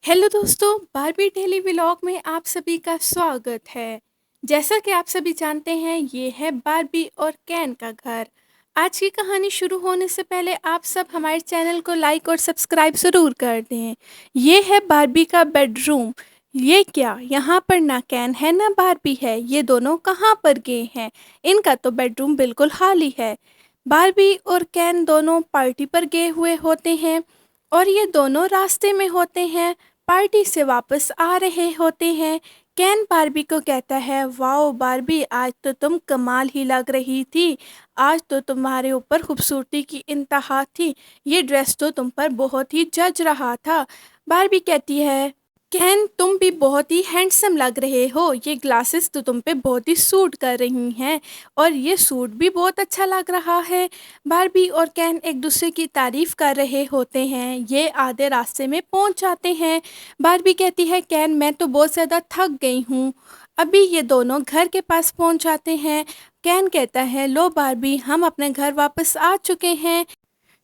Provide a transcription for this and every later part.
Hello दोस्तों, Barbie daily vlog में आप सभी का स्वागत है। जैसा कि आप सभी जानते हैं, ये है बारबी और केन का घर। आज की कहानी शुरू होने से पहले आप सब हमारे चैनल को लाइक और सब्सक्राइब ज़रूर कर दें। ये है बारबी का बेडरूम। ये क्या, यहाँ पर ना केन है ना बारबी है। ये दोनों कहाँ पर गए हैं? इनका तो बेडरूम बिल्कुल खाली है। बारबी और केन दोनों पार्टी पर गए हुए होते हैं और ये दोनों रास्ते में होते हैं, पार्टी से वापस आ रहे होते हैं। केन बारबी को कहता है, वाओ बारबी, आज तो तुम कमाल ही लग रही थी। आज तो तुम्हारे ऊपर खूबसूरती की इंतहा थी। ये ड्रेस तो तुम पर बहुत ही जच रहा था। बारबी कहती है, कैन तुम भी बहुत ही हैंडसम लग रहे हो। ये ग्लासेस तो तुम पे बहुत ही सूट कर रही हैं और ये सूट भी बहुत अच्छा लग रहा है। बारबी और कैन एक दूसरे की तारीफ कर रहे होते हैं। ये आधे रास्ते में पहुंच जाते हैं। बारबी कहती है, कैन मैं तो बहुत ज़्यादा थक गई हूँ। अभी ये दोनों घर के पास पहुंच जाते हैं। कैन कहता है, लो बारबी, हम अपने घर वापस आ चुके हैं।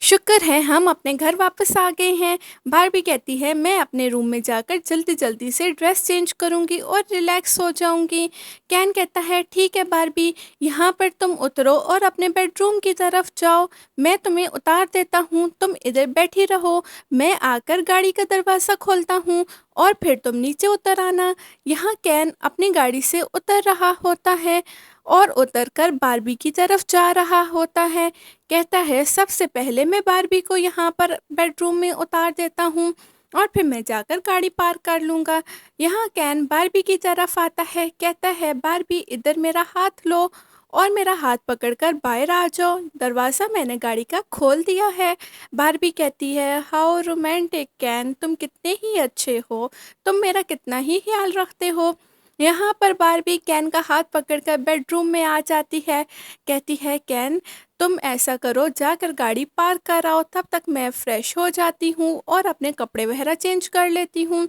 शुक्र है हम अपने घर वापस आ गए हैं। बारबी कहती है, मैं अपने रूम में जाकर जल्दी जल्दी से ड्रेस चेंज करूंगी और रिलैक्स हो जाऊंगी। कैन कहता है, ठीक है बारबी, यहाँ पर तुम उतरो और अपने बेडरूम की तरफ जाओ। मैं तुम्हें उतार देता हूँ, तुम इधर बैठी रहो। मैं आकर गाड़ी का दरवाज़ा खोलता हूँ और फिर तुम नीचे उतर आना। यहाँ कैन अपनी गाड़ी से उतर रहा होता है और उतरकर बारबी की तरफ जा रहा होता है। कहता है, सबसे पहले मैं बारबी को यहाँ पर बेडरूम में उतार देता हूँ और फिर मैं जाकर गाड़ी पार्क कर लूँगा। यहाँ कैन बारबी की तरफ आता है, कहता है, बारबी इधर मेरा हाथ लो और मेरा हाथ पकड़कर बाहर आ जाओ। दरवाज़ा मैंने गाड़ी का खोल दिया है। बारबी कहती है, हाउ रोमांटिक कैन, तुम कितने ही अच्छे हो। तुम मेरा कितना ही ख्याल रखते हो। यहाँ पर बारबी कैन का हाथ पकड़कर बेडरूम में आ जाती है। कहती है, कैन तुम ऐसा करो, जाकर गाड़ी पार्क कराओ, तब तक मैं फ्रेश हो जाती हूँ और अपने कपड़े वगैरह चेंज कर लेती हूँ।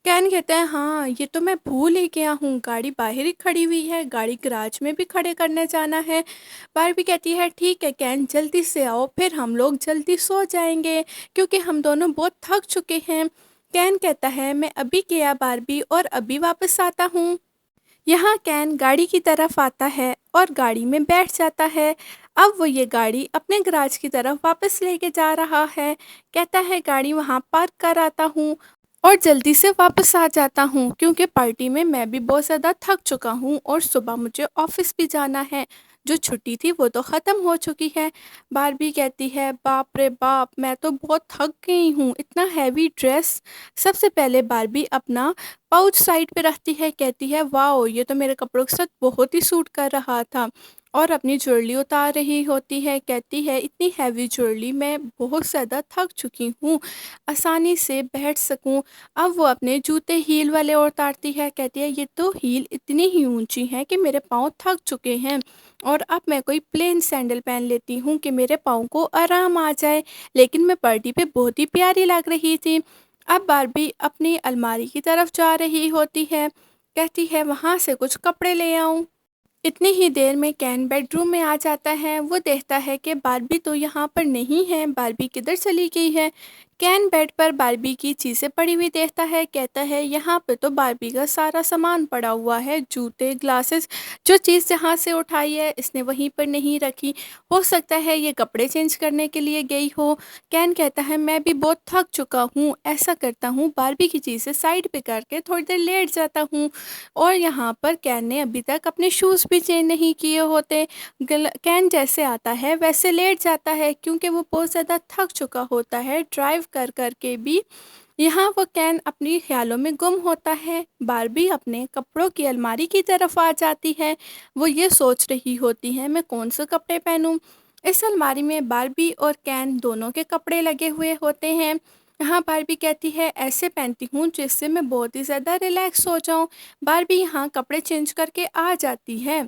कैन कहते हैं, हाँ ये तो मैं भूल ही गया हूँ, गाड़ी बाहर ही खड़ी हुई है, गाड़ी गराज में भी खड़े करने जाना है। बारबी कहती है, ठीक है कैन, जल्दी से आओ, फिर हम लोग जल्दी सो जाएंगे क्योंकि हम दोनों बहुत थक चुके हैं। कैन कहता है, मैं अभी गया बारबी और अभी वापस आता हूँ। यहाँ कैन गाड़ी की तरफ आता है और गाड़ी में बैठ जाता है। अब वो ये गाड़ी अपने गैराज की तरफ वापस लेके जा रहा है। कहता है, गाड़ी वहाँ पार्क कर आता हूँ और जल्दी से वापस आ जाता हूँ क्योंकि पार्टी में मैं भी बहुत ज़्यादा थक चुका हूँ और सुबह मुझे ऑफिस भी जाना है। जो छुट्टी थी वो तो ख़त्म हो चुकी है। बारबी कहती है, बाप रे बाप, मैं तो बहुत थक गई हूँ, इतना हैवी ड्रेस। सबसे पहले बारबी अपना पाउच साइड पे रखती है, कहती है, वाओ ये तो मेरे कपड़ों के साथ बहुत ही सूट कर रहा था। और अपनी ज्वेलरी उतार रही होती है, कहती है, इतनी हैवी ज्वेलरी, मैं बहुत ज़्यादा थक चुकी हूँ, आसानी से बैठ सकूँ। अब वो अपने जूते हील वाले उतारती है, कहती है, ये तो हील इतनी ही ऊंची हैं कि मेरे पाँव थक चुके हैं और अब मैं कोई प्लेन सैंडल पहन लेती हूँ कि मेरे पाँव को आराम आ जाए। लेकिन मैं पार्टी पे बहुत ही प्यारी लग रही थी। अब बारबी अपनी अलमारी की तरफ जा रही होती है, कहती है, वहाँ से कुछ कपड़े ले आऊँ। इतनी ही देर में कैन बेडरूम में आ जाता है। वो देखता है कि बारबी तो यहाँ पर नहीं है, बारबी किधर चली गई है। कैन बेड पर बारबी की चीज़ें पड़ी हुई देखता है, कहता है, यहाँ पे तो बारबी का सारा सामान पड़ा हुआ है, जूते, ग्लासेस, जो चीज़ जहाँ से उठाई है इसने वहीं पर नहीं रखी। हो सकता है ये कपड़े चेंज करने के लिए गई हो। कैन कहता है, मैं भी बहुत थक चुका हूँ, ऐसा करता हूँ, बारबी की चीज़ें साइड पे करके थोड़ी देर लेट जाता हूँ। और यहाँ पर कैन ने अभी तक अपने शूज़ भी चेंज नहीं किए होते। कैन जैसे आता है वैसे लेट जाता है क्योंकि वो बहुत ज़्यादा थक चुका होता है ड्राइव कर कर के भी। यहाँ वो कैन अपनी ख्यालों में गुम होता है। बारबी अपने कपड़ों की अलमारी की तरफ आ जाती है। वो ये सोच रही होती है, मैं कौन से कपड़े पहनूं। इस अलमारी में बारबी और कैन दोनों के कपड़े लगे हुए होते हैं। यहाँ बारबी कहती है, ऐसे पहनती हूँ जिससे मैं बहुत ही ज़्यादा रिलैक्स हो जाऊँ। बारबी यहाँ कपड़े चेंज करके आ जाती है।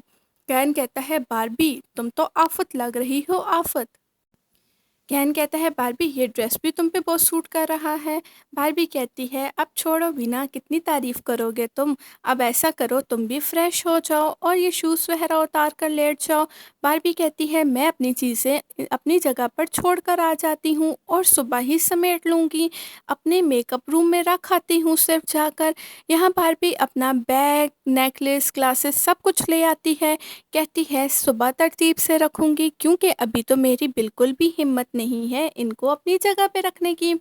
कैन कहता है, बारबी तुम तो आफत लग रही हो, आफत। कैन कहता है बारबी ये ड्रेस भी तुम पे बहुत सूट कर रहा है। बारबी कहती है अब छोड़ो बिना कितनी तारीफ करोगे तुम। अब ऐसा करो तुम भी फ्रेश हो जाओ और ये शूज़ वगैरह उतार कर लेट जाओ। बारबी कहती है मैं अपनी चीज़ें अपनी जगह पर छोड़ कर आ जाती हूँ और सुबह ही समेट लूँगी। अपने मेकअप रूम में रख आती हूँ सिर्फ जाकर। यहाँ बारबी अपना बैग नेकलेस ग्लासेस सब कुछ ले आती है। कहती है सुबह तरतीब से रखूँगी क्योंकि अभी तो मेरी बिल्कुल भी हिम्मत नहीं है इनको अपनी जगह पे रखने की।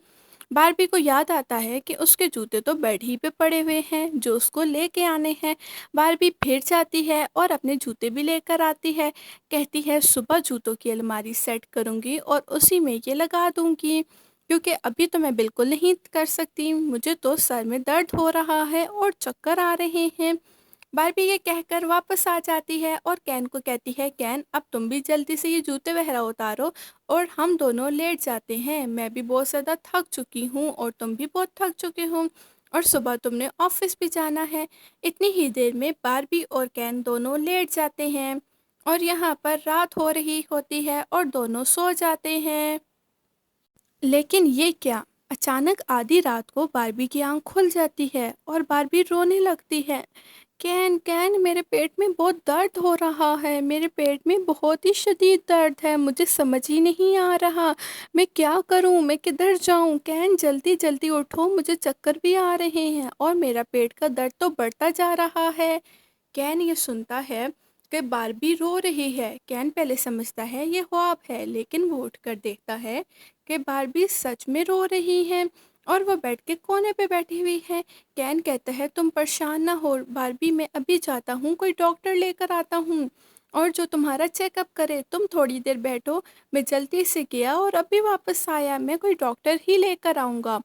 बारबी को याद आता है कि उसके जूते तो बेड ही पे पड़े हुए हैं जो उसको लेके आने हैं। बारबी फिर जाती है और अपने जूते भी लेकर आती है। कहती है सुबह जूतों की अलमारी सेट करूँगी और उसी में ये लगा दूँगी क्योंकि अभी तो मैं बिल्कुल नहीं कर सकती, मुझे तो सर में दर्द हो रहा है और चक्कर आ रहे हैं। बार्बी ये कहकर वापस आ जाती है और कैन को कहती है कैन अब तुम भी जल्दी से ये जूते वगैरह उतारो और हम दोनों लेट जाते हैं। मैं भी बहुत ज़्यादा थक चुकी हूँ और तुम भी बहुत थक चुके हो और सुबह तुमने ऑफिस भी जाना है। इतनी ही देर में बार्बी और कैन दोनों लेट जाते हैं और यहाँ पर रात हो रही होती है और दोनों सो जाते हैं। लेकिन ये क्या, अचानक आधी रात को बार्बी की आंख खुल जाती है और बार्बी रोने लगती है। कैन कैन मेरे पेट में बहुत दर्द हो रहा है, मेरे पेट में बहुत ही शदीद दर्द है, मुझे समझ ही नहीं आ रहा मैं क्या करूं, मैं किधर जाऊं। कैन जल्दी जल्दी उठो, मुझे चक्कर भी आ रहे हैं और मेरा पेट का दर्द तो बढ़ता जा रहा है। कैन ये सुनता है कि बार्बी रो रही है। कैन पहले समझता है ये ख्वाब है लेकिन वो उठकर देखता है कि बार्बी सच में रो रही है और वो बेड के कोने पे बैठी हुई है। कैन कहता है तुम परेशान ना हो बार्बी, मैं अभी जाता हूँ, कोई डॉक्टर लेकर आता हूँ और जो तुम्हारा चेकअप करे। तुम थोड़ी देर बैठो, मैं जल्दी से गया और अभी वापस आया, मैं कोई डॉक्टर ही लेकर आऊँगा।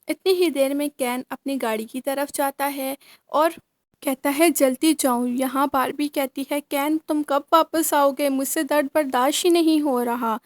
इतनी ही देर में कैन अपनी गाड़ी की तरफ जाता है और कहता है जल्दी जाऊँ। यहाँ बार्बी कहती है कैन तुम कब वापस आओगे, मुझसे दर्द बर्दाश्त ही नहीं हो रहा।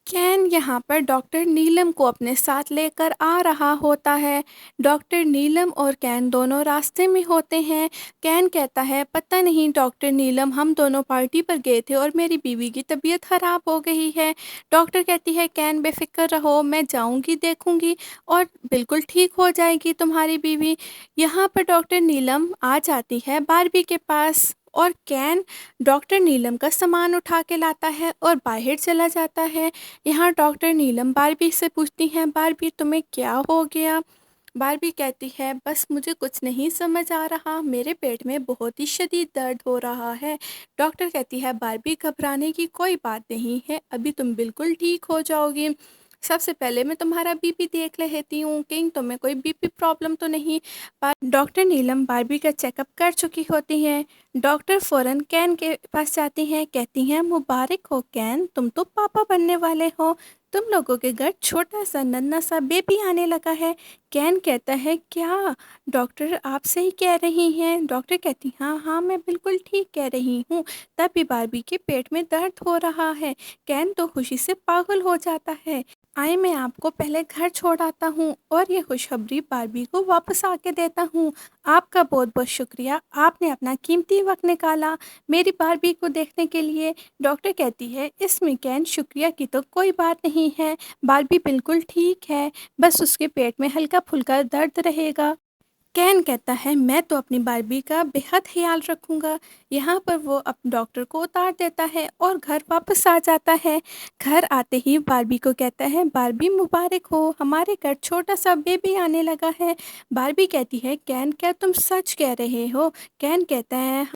कैन यहाँ पर डॉक्टर नीलम को अपने साथ लेकर आ रहा होता है। डॉक्टर नीलम और कैन दोनों रास्ते में होते हैं। कैन कहता है पता नहीं डॉक्टर नीलम, हम दोनों पार्टी पर गए थे और मेरी बीवी की तबीयत ख़राब हो गई है। डॉक्टर कहती है कैन बेफिक्र रहो, मैं जाऊंगी देखूंगी और बिल्कुल ठीक हो जाएगी तुम्हारी बीवी। यहाँ पर डॉक्टर नीलम आ जाती है बार्बी के पास और कैन डॉक्टर नीलम का सामान उठा के लाता है और बाहर चला जाता है। यहाँ डॉक्टर नीलम बार्बी से पूछती हैं बार्बी तुम्हें क्या हो गया। बार्बी कहती है बस मुझे कुछ नहीं समझ आ रहा, मेरे पेट में बहुत ही शदीद दर्द हो रहा है। डॉक्टर कहती है बार्बी घबराने की कोई बात नहीं है, अभी तुम बिल्कुल ठीक हो जाओगी। सबसे पहले मैं तुम्हारा बीपी देख लेती हूँ कहीं तुम्हें कोई बीपी प्रॉब्लम तो नहीं। डॉक्टर नीलम बार्बी का चेकअप कर चुकी होती हैं। डॉक्टर फ़ौरन कैन के पास जाती हैं, कहती हैं मुबारक हो कैन, तुम तो पापा बनने वाले हो, तुम लोगों के घर छोटा सा नन्हा सा बेबी आने लगा है। कैन कहता है क्या डॉक्टर आप सही कह रही हैं। डॉक्टर कहती हाँ हाँ मैं बिल्कुल ठीक कह रही हूँ। तभी बार्बी के पेट में दर्द हो रहा है। कैन तो खुशी से पागल हो जाता है। आए मैं आपको पहले घर छोड़ आता हूँ और ये खुशखबरी बार्बी को वापस आके देता हूँ। आपका बहुत बहुत शुक्रिया, आपने अपना कीमती वक्त निकाला मेरी बार्बी को देखने के लिए। डॉक्टर कहती है इसमें कैन शुक्रिया की तो कोई बात नहीं है, बार्बी बिल्कुल ठीक है, बस उसके पेट में हल्का फुल्का दर्द रहेगा। कैन कहता है मैं तो अपनी बार्बी का बेहद ख्याल रखूँगा। यहाँ पर वो अब डॉक्टर को उतार देता है और घर वापस आ जाता है। घर आते ही बार्बी को कहता है बार्बी मुबारक हो, हमारे घर छोटा सा बेबी आने लगा है। बार्बी कहती है कैन क्या तुम सच कह रहे हो। कैन कहता है